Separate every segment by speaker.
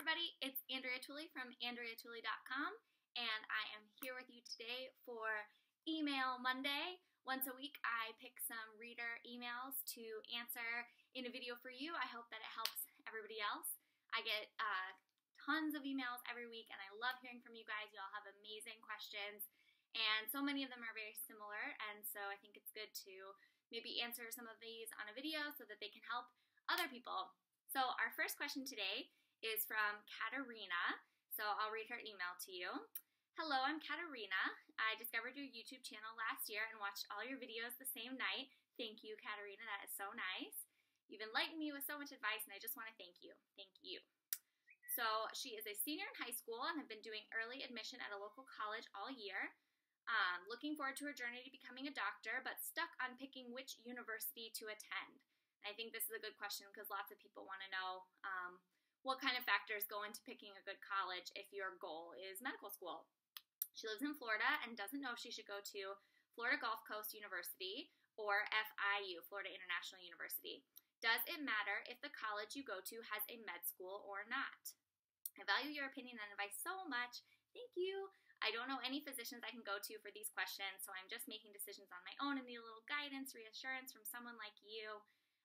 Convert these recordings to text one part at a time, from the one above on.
Speaker 1: everybody, it's Andrea Tooley from AndreaTooley.com, and I am here with you today for Email Monday. Once a week, I pick some reader emails to answer in a video for you. I hope that it helps everybody else. I get tons of emails every week, and I love hearing from you guys. You all have amazing questions, and so many of them are very similar, and so I think it's good to maybe answer some of these on a video so that they can help other people. So our first question today is from Katarina. So I'll read her email to you. Hello, I'm Katarina. I discovered your YouTube channel last year and watched all your videos the same night. Thank you, Katarina. That is so nice. You've enlightened me with so much advice, and I just want to thank you. Thank you. So she is a senior in high school and have been doing early admission at a local college all year. Looking forward to her journey to becoming a doctor, but stuck on picking which university to attend. I think this is a good question because lots of people want to know what kind of factors go into picking a good college if your goal is medical school. She lives in Florida and doesn't know if she should go to Florida Gulf Coast University or FIU, Florida International University. Does it matter if the college you go to has a med school or not? I value your opinion and advice so much. Thank you. I don't know any physicians I can go to for these questions, so I'm just making decisions on my own and need a little guidance, reassurance from someone like you.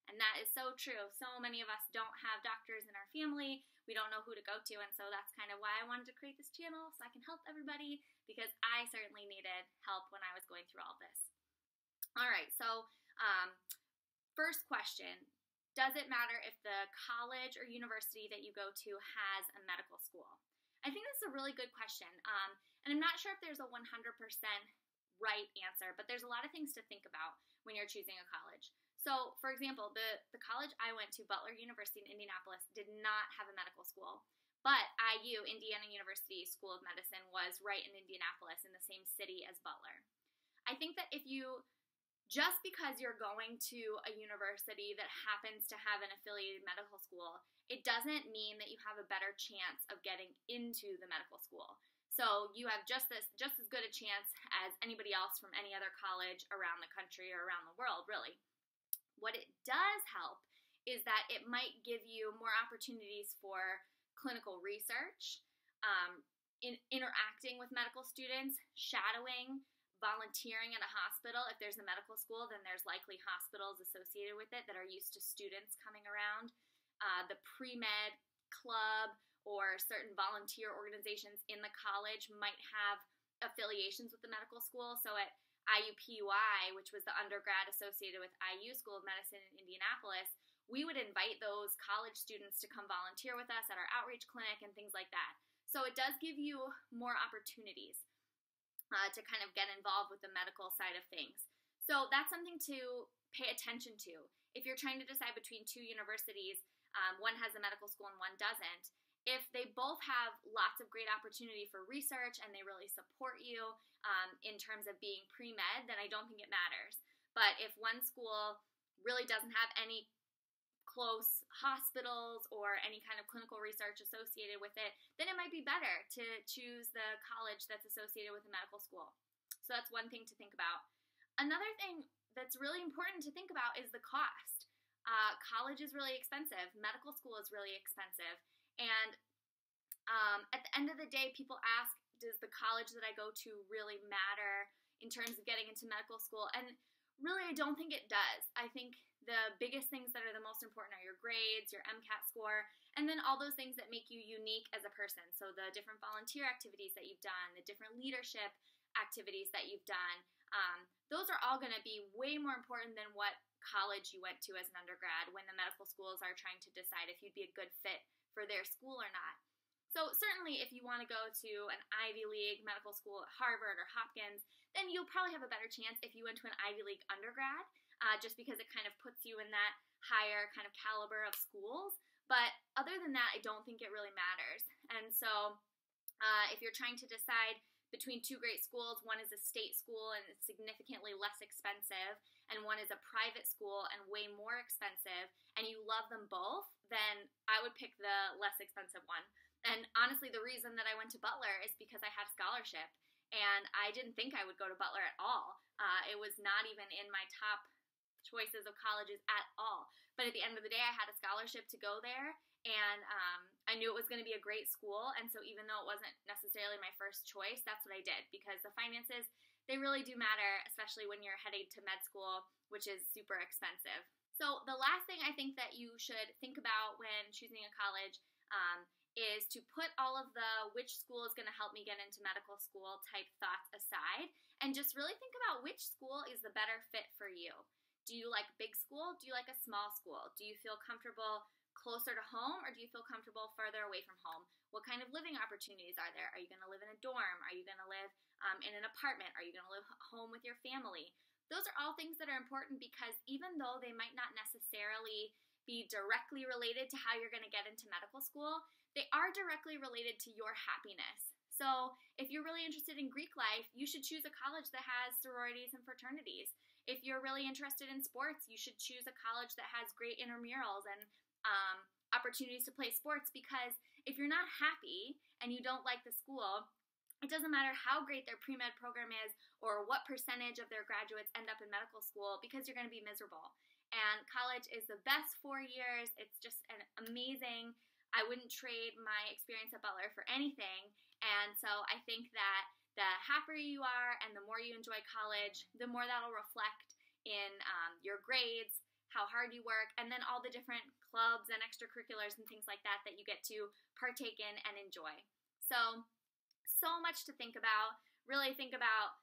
Speaker 1: And that is so true. So many of us don't have doctors in our family. We don't know who to go to, and so that's kind of why I wanted to create this channel, so I can help everybody, because I certainly needed help when I was going through all this. All right, so first question, does it matter if the college or university that you go to has a medical school? I think this is a really good question, and I'm not sure if there's a 100% right answer, but there's a lot of things to think about when you're choosing a college. So, for example, the college I went to, Butler University in Indianapolis, did not have a medical school. But IU, Indiana University School of Medicine, was right in Indianapolis, in the same city as Butler. I think that just because you're going to a university that happens to have an affiliated medical school, it doesn't mean that you have a better chance of getting into the medical school. So you have just as good a chance as anybody else from any other college around the country or around the world, really. What it does help is that it might give you more opportunities for clinical research, interacting with medical students, shadowing, volunteering at a hospital. If there's a medical school, then there's likely hospitals associated with it that are used to students coming around. The pre-med club or certain volunteer organizations in the college might have affiliations with the medical school. So at IUPUI, which was the undergrad associated with IU School of Medicine in Indianapolis, we would invite those college students to come volunteer with us at our outreach clinic and things like that. So it does give you more opportunities to kind of get involved with the medical side of things. So that's something to pay attention to. If you're trying to decide between two universities, one has a medical school and one doesn't, if they both have lots of great opportunity for research and they really support you in terms of being pre-med, then I don't think it matters. But if one school really doesn't have any close hospitals or any kind of clinical research associated with it, then it might be better to choose the college that's associated with a medical school. So that's one thing to think about. Another thing that's really important to think about is the cost. College is really expensive. Medical school is really expensive. And at the end of the day, people ask, does the college that I go to really matter in terms of getting into medical school? And really, I don't think it does. I think the biggest things that are the most important are your grades, your MCAT score, and then all those things that make you unique as a person. So the different volunteer activities that you've done, the different leadership activities that you've done, those are all going to be way more important than what college you went to as an undergrad when the medical schools are trying to decide if you'd be a good fit for their school or not. So certainly if you want to go to an Ivy League medical school at Harvard or Hopkins, then you'll probably have a better chance if you went to an Ivy League undergrad, just because it kind of puts you in that higher kind of caliber of schools. But other than that, I don't think it really matters. And so if you're trying to decide between two great schools, one is a state school and it's significantly less expensive, and one is a private school and way more expensive, and you love them both, then I would pick the less expensive one. And honestly, the reason that I went to Butler is because I had a scholarship, and I didn't think I would go to Butler at all. It was not even in my top choices of colleges at all. but at the end of the day, I had a scholarship to go there, and I knew it was going to be a great school, and so even though it wasn't necessarily my first choice, that's what I did, because the finances, they really do matter, especially when you're heading to med school, which is super expensive. So the last thing I think that you should think about when choosing a college is to put all of the which school is going to help me get into medical school type thoughts aside, and just really think about which school is the better fit for you. Do you like big school? Do you like a small school? Do you feel comfortable closer to home, or do you feel comfortable further away from home? What kind of living opportunities are there? Are you going to live in a dorm? Are you going to live in an apartment? Are you going to live home with your family? Those are all things that are important, because even though they might not necessarily be directly related to how you're going to get into medical school, they are directly related to your happiness. So if you're really interested in Greek life, you should choose a college that has sororities and fraternities. If you're really interested in sports, you should choose a college that has great intramurals and opportunities to play sports, because if you're not happy and you don't like the school, it doesn't matter how great their pre-med program is or what percentage of their graduates end up in medical school, because you're going to be miserable. And college is the best 4 years. It's just an amazing, I wouldn't trade my experience at Butler for anything. And so I think that the happier you are and the more you enjoy college, the more that'll reflect in your grades, how hard you work, and then all the different clubs and extracurriculars and things like that that you get to partake in and enjoy. So much to think about. Really think about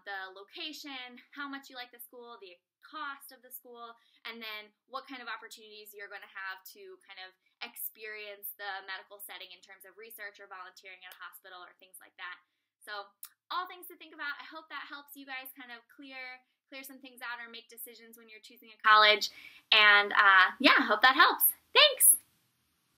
Speaker 1: the location, how much you like the school, the cost of the school, and then what kind of opportunities you're going to have to kind of experience the medical setting in terms of research or volunteering at a hospital or things like that. So all things to think about. I hope that helps you guys kind of clear some things out or make decisions when you're choosing a college. And yeah, hope that helps.